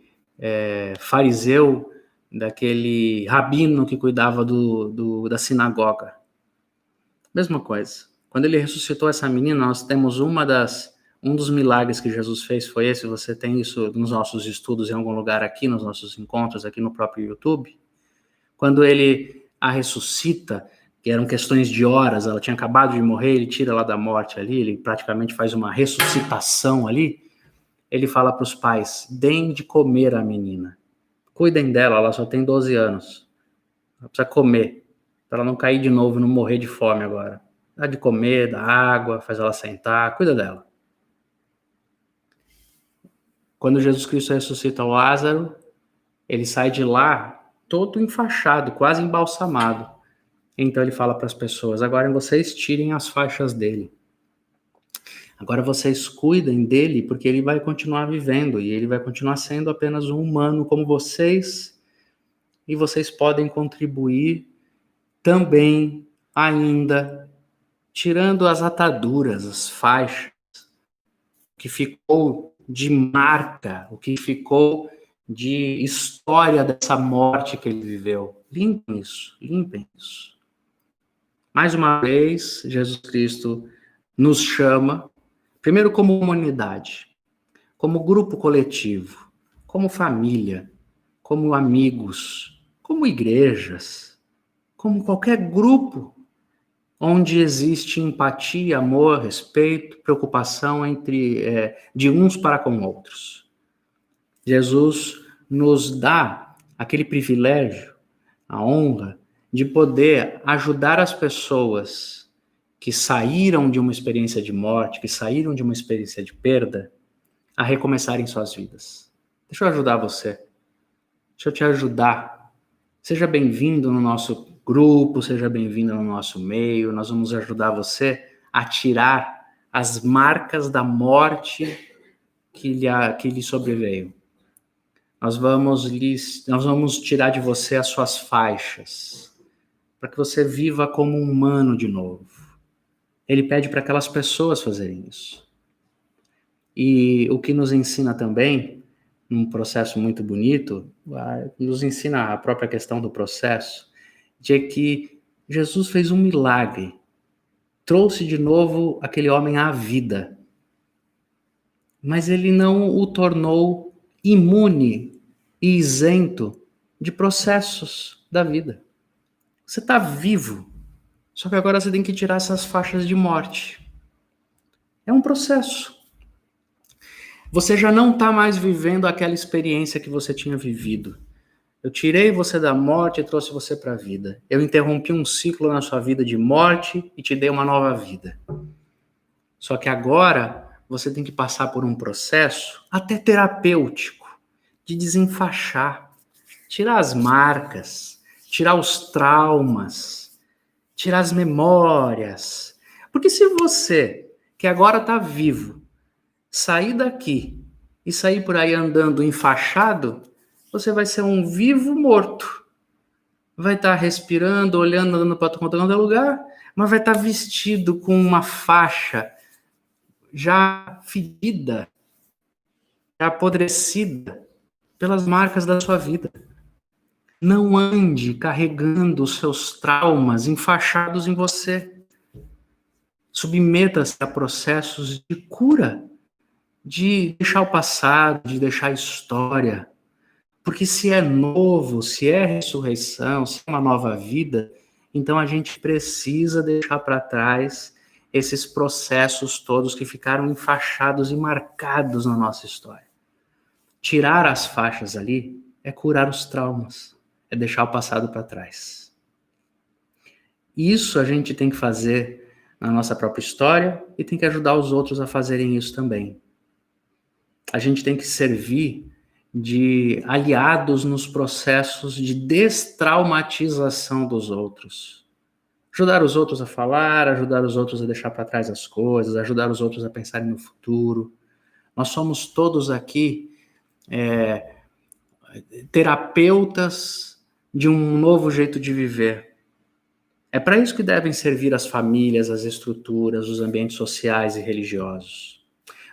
fariseu, daquele rabino que cuidava da sinagoga. Mesma coisa. Quando ele ressuscitou essa menina, nós temos um dos milagres que Jesus fez foi esse. Você tem isso nos nossos estudos em algum lugar aqui, nos nossos encontros aqui no próprio YouTube. Quando ele a ressuscita, que eram questões de horas, ela tinha acabado de morrer, ele tira ela da morte ali, ele praticamente faz uma ressuscitação ali. Ele fala para os pais, deem de comer a menina. Cuidem dela, ela só tem 12 anos. Ela precisa comer, para ela não cair de novo e não morrer de fome agora. Dá de comer, dá água, faz ela sentar, cuida dela. Quando Jesus Cristo ressuscita o Lázaro, ele sai de lá todo enfaixado, quase embalsamado. Então ele fala para as pessoas, agora vocês tirem as faixas dele. Agora vocês cuidem dele, porque ele vai continuar vivendo, e ele vai continuar sendo apenas um humano como vocês, e vocês podem contribuir também, ainda, tirando as ataduras, as faixas, o que ficou de marca, o que ficou de história dessa morte que ele viveu. Limpem isso, limpem isso. Mais uma vez, Jesus Cristo nos chama, primeiro como humanidade, como grupo coletivo, como família, como amigos, como igrejas, como qualquer grupo onde existe empatia, amor, respeito, preocupação de uns para com outros. Jesus nos dá aquele privilégio, a honra, de poder ajudar as pessoas que saíram de uma experiência de morte, que saíram de uma experiência de perda, a recomeçarem suas vidas. Deixa eu ajudar você. Deixa eu te ajudar. Seja bem-vindo no nosso grupo, seja bem-vindo no nosso meio. Nós vamos ajudar você a tirar as marcas da morte que lhe sobreveio. Nós vamos tirar de você as suas faixas, para que você viva como um humano de novo. Ele pede para aquelas pessoas fazerem isso. E o que nos ensina também, num processo muito bonito, nos ensina a própria questão do processo, de que Jesus fez um milagre, trouxe de novo aquele homem à vida, mas ele não o tornou imune e isento de processos da vida. Você está vivo, só que agora você tem que tirar essas faixas de morte. É um processo. Você já não está mais vivendo aquela experiência que você tinha vivido. Eu tirei você da morte e trouxe você para a vida. Eu interrompi um ciclo na sua vida de morte e te dei uma nova vida. Só que agora você tem que passar por um processo até terapêutico, de desenfaixar, tirar as marcas, tirar os traumas, tirar as memórias. Porque se você, que agora está vivo, sair daqui e sair por aí andando enfaixado, você vai ser um vivo morto. Vai estar respirando, olhando, andando para todo lugar, mas vai estar vestido com uma faixa já fedida, já apodrecida pelas marcas da sua vida. Não ande carregando os seus traumas enfaixados em você. Submeta-se a processos de cura, de deixar o passado, de deixar a história. Porque se é novo, se é ressurreição, se é uma nova vida, então a gente precisa deixar para trás esses processos todos que ficaram enfaixados e marcados na nossa história. Tirar as faixas ali é curar os traumas, é deixar o passado para trás. Isso a gente tem que fazer na nossa própria história e tem que ajudar os outros a fazerem isso também. A gente tem que servir de aliados nos processos de destraumatização dos outros. Ajudar os outros a falar, ajudar os outros a deixar para trás as coisas, ajudar os outros a pensarem no futuro. Nós somos todos aqui terapeutas de um novo jeito de viver. É para isso que devem servir as famílias, as estruturas, os ambientes sociais e religiosos.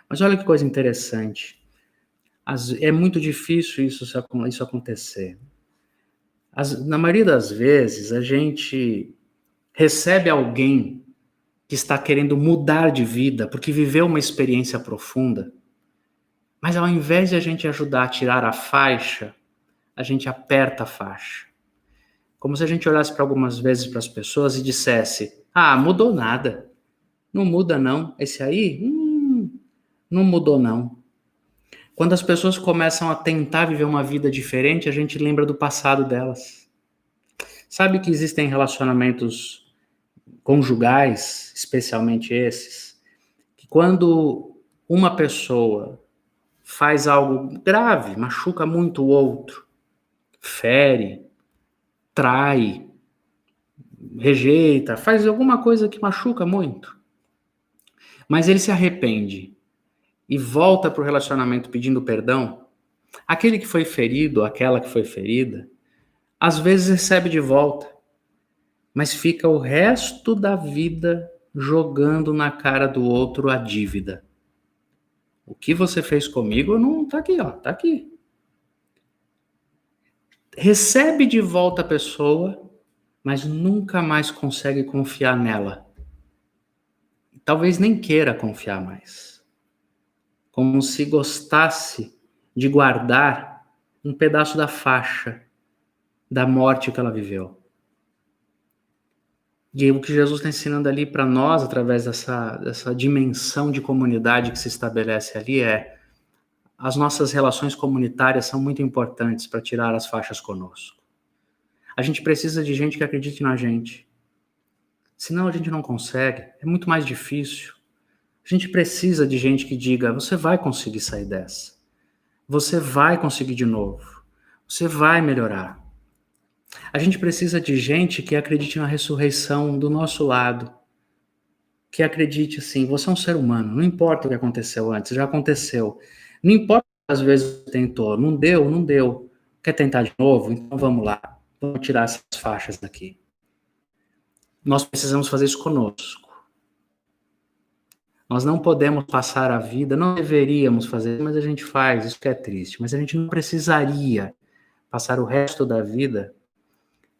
Mas olha que coisa interessante. É muito difícil isso acontecer. Na maioria das vezes, a gente recebe alguém que está querendo mudar de vida, porque viveu uma experiência profunda, mas ao invés de a gente ajudar a tirar a faixa, a gente aperta a faixa. Como se a gente olhasse para algumas vezes para as pessoas e dissesse, mudou nada, não muda não, esse aí, não mudou não. Quando as pessoas começam a tentar viver uma vida diferente, a gente lembra do passado delas. Sabe que existem relacionamentos conjugais, especialmente esses, que quando uma pessoa faz algo grave, machuca muito o outro, fere, trai, rejeita, faz alguma coisa que machuca muito, mas ele se arrepende e volta para o relacionamento pedindo perdão, aquele que foi ferido, aquela que foi ferida, às vezes recebe de volta, mas fica o resto da vida jogando na cara do outro a dívida. O que você fez comigo não tá aqui, tá aqui. Recebe de volta a pessoa, mas nunca mais consegue confiar nela. Talvez nem queira confiar mais. Como se gostasse de guardar um pedaço da faixa da morte que ela viveu. E o que Jesus está ensinando ali para nós, através dessa dimensão de comunidade que se estabelece ali, as nossas relações comunitárias são muito importantes para tirar as faixas conosco. A gente precisa de gente que acredite na gente. Senão a gente não consegue, é muito mais difícil. A gente precisa de gente que diga, você vai conseguir sair dessa. Você vai conseguir de novo. Você vai melhorar. A gente precisa de gente que acredite na ressurreição do nosso lado. Que acredite assim, você é um ser humano, não importa o que aconteceu antes, já aconteceu. Não importa às vezes tentou, não deu. Quer tentar de novo? Então vamos lá, vamos tirar essas faixas daqui. Nós precisamos fazer isso conosco. Nós não podemos passar a vida, não deveríamos fazer, mas a gente faz, isso que é triste. Mas a gente não precisaria passar o resto da vida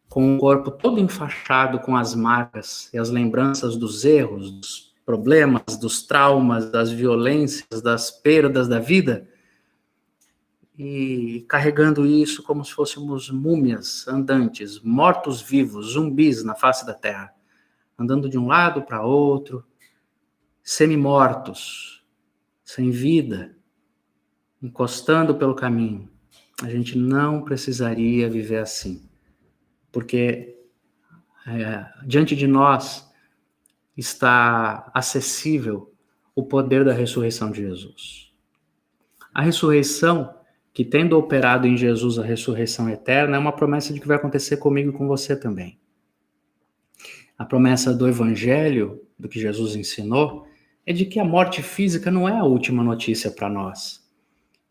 com o corpo todo enfaixado com as marcas e as lembranças dos erros, dos problemas, dos traumas, das violências, das perdas da vida, e carregando isso como se fôssemos múmias andantes, mortos-vivos, zumbis na face da terra, andando de um lado para outro, semi-mortos, sem vida, encostando pelo caminho. A gente não precisaria viver assim, porque diante de nós está acessível o poder da ressurreição de Jesus. A ressurreição que tendo operado em Jesus a ressurreição eterna, é uma promessa de que vai acontecer comigo e com você também. A promessa do Evangelho, do que Jesus ensinou, é de que a morte física não é a última notícia para nós.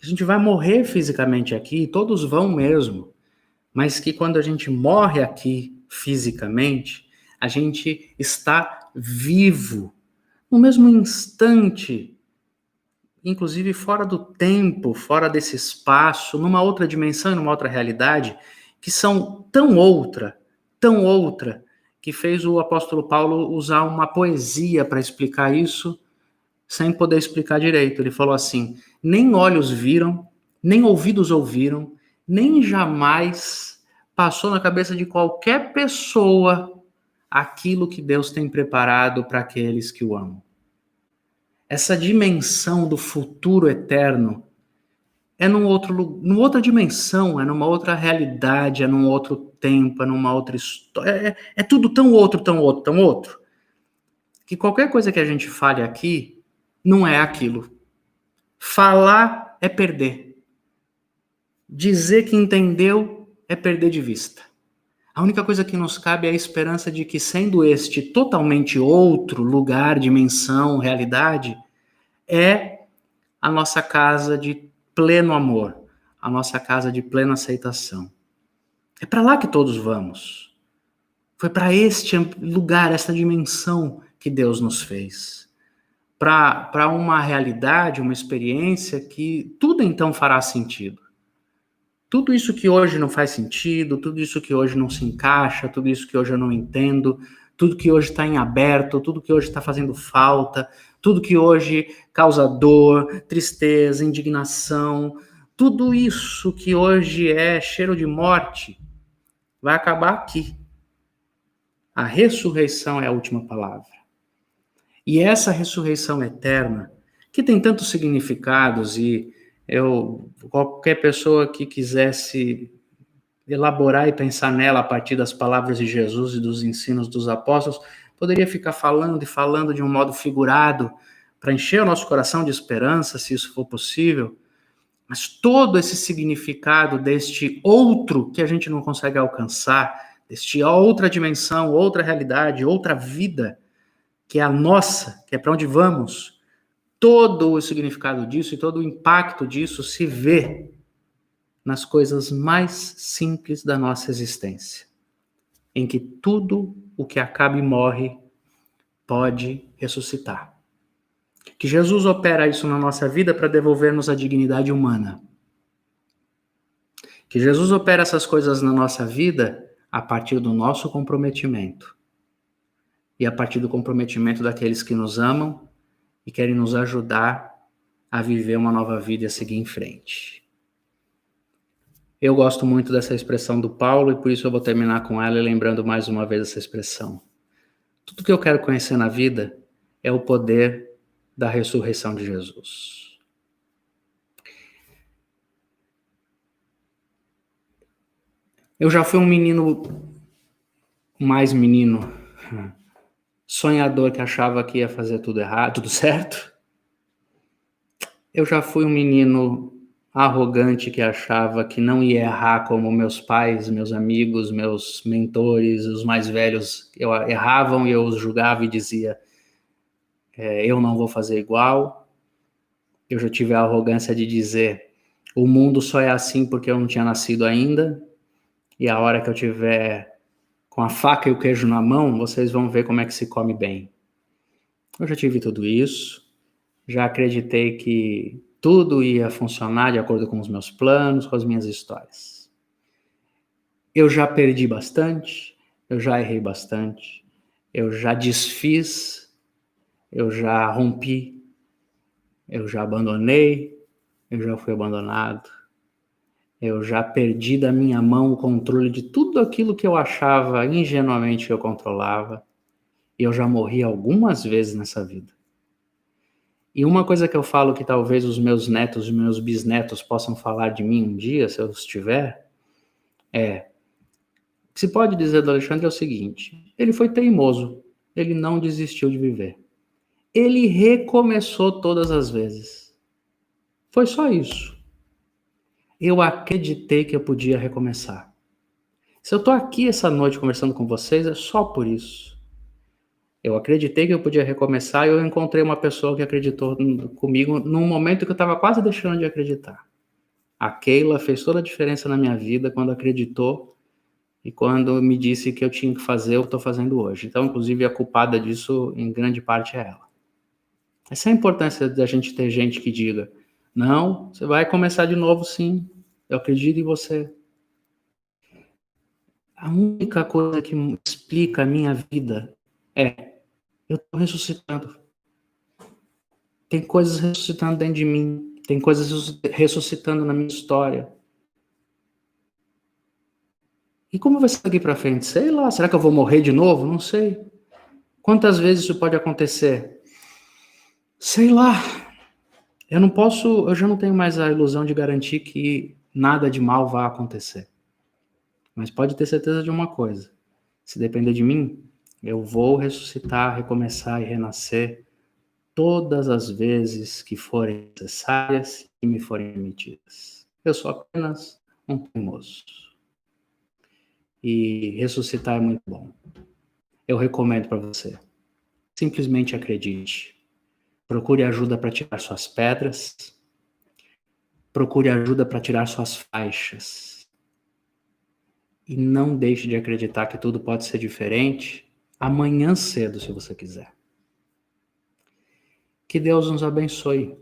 A gente vai morrer fisicamente aqui, todos vão mesmo, mas que quando a gente morre aqui fisicamente, a gente está vivo, no mesmo instante, inclusive fora do tempo, fora desse espaço, numa outra dimensão, numa outra realidade, que são tão outra, que fez o apóstolo Paulo usar uma poesia para explicar isso, sem poder explicar direito. Ele falou assim: nem olhos viram, nem ouvidos ouviram, nem jamais passou na cabeça de qualquer pessoa aquilo que Deus tem preparado para aqueles que o amam. Essa dimensão do futuro eterno é numa outra dimensão, é numa outra realidade, é num outro tempo, é numa outra história. É tudo tão outro, que qualquer coisa que a gente fale aqui não é aquilo. Falar é perder. Dizer que entendeu é perder de vista. A única coisa que nos cabe é a esperança de que, sendo este totalmente outro lugar, dimensão, realidade, é a nossa casa de pleno amor, a nossa casa de plena aceitação. É para lá que todos vamos. Foi para este lugar, esta dimensão que Deus nos fez. Para uma realidade, uma experiência que tudo então fará sentido. Tudo isso que hoje não faz sentido, tudo isso que hoje não se encaixa, tudo isso que hoje eu não entendo, tudo que hoje está em aberto, tudo que hoje está fazendo falta, tudo que hoje causa dor, tristeza, indignação, tudo isso que hoje é cheiro de morte, vai acabar aqui. A ressurreição é a última palavra. E essa ressurreição eterna, que tem tantos significados, e qualquer pessoa que quisesse elaborar e pensar nela a partir das palavras de Jesus e dos ensinos dos apóstolos, poderia ficar falando de um modo figurado, para encher o nosso coração de esperança, se isso for possível, mas todo esse significado deste outro que a gente não consegue alcançar, deste outra dimensão, outra realidade, outra vida, que é a nossa, que é para onde vamos, todo o significado disso e todo o impacto disso se vê nas coisas mais simples da nossa existência, em que tudo o que acaba e morre pode ressuscitar. Que Jesus opera isso na nossa vida para devolver-nos a dignidade humana. Que Jesus opera essas coisas na nossa vida a partir do nosso comprometimento. E a partir do comprometimento daqueles que nos amam e querem nos ajudar a viver uma nova vida e a seguir em frente. Eu gosto muito dessa expressão do Paulo e por isso eu vou terminar com ela lembrando mais uma vez essa expressão. Tudo que eu quero conhecer na vida é o poder da ressurreição de Jesus. Eu já fui um mais menino, sonhador que achava que ia fazer tudo errado, tudo certo. Eu já fui um menino arrogante que achava que não ia errar como meus pais, meus amigos, meus mentores, os mais velhos erravam e eu os julgava e dizia, eu não vou fazer igual. Eu já tive a arrogância de dizer, o mundo só é assim porque eu não tinha nascido ainda, e a hora que eu tiver com a faca e o queijo na mão, vocês vão ver como é que se come bem. Eu já tive tudo isso, já acreditei que tudo ia funcionar de acordo com os meus planos, com as minhas histórias. Eu já perdi bastante, eu já errei bastante, eu já desfiz, eu já rompi, eu já abandonei, eu já fui abandonado, eu já perdi da minha mão o controle de tudo aquilo que eu achava ingenuamente que eu controlava, e eu já morri algumas vezes nessa vida. E uma coisa que eu falo que talvez os meus netos e meus bisnetos possam falar de mim um dia, se eu estiver, o que se pode dizer do Alexandre é o seguinte, ele foi teimoso, ele não desistiu de viver. Ele recomeçou todas as vezes. Foi só isso. Eu acreditei que eu podia recomeçar. Se eu estou aqui essa noite conversando com vocês, é só por isso. Eu acreditei que eu podia recomeçar e eu encontrei uma pessoa que acreditou comigo num momento que eu estava quase deixando de acreditar. A Keila fez toda a diferença na minha vida quando acreditou e quando me disse que eu tinha que fazer, eu estou fazendo hoje. Então, inclusive, a culpada disso, em grande parte, é ela. Essa é a importância da gente ter gente que diga, não, você vai começar de novo sim, eu acredito em você. A única coisa que explica a minha vida é, eu estou ressuscitando. Tem coisas ressuscitando dentro de mim, tem coisas ressuscitando na minha história. E como vai ser daqui para frente? Sei lá, será que eu vou morrer de novo? Não sei. Quantas vezes isso pode acontecer? Sei lá. Eu já não tenho mais a ilusão de garantir que nada de mal vai acontecer. Mas pode ter certeza de uma coisa: se depender de mim, eu vou ressuscitar, recomeçar e renascer todas as vezes que forem necessárias e me forem permitidas. Eu sou apenas um teimoso. E ressuscitar é muito bom. Eu recomendo para você. Simplesmente acredite. Procure ajuda para tirar suas pedras. Procure ajuda para tirar suas faixas. E não deixe de acreditar que tudo pode ser diferente amanhã cedo, se você quiser. Que Deus nos abençoe.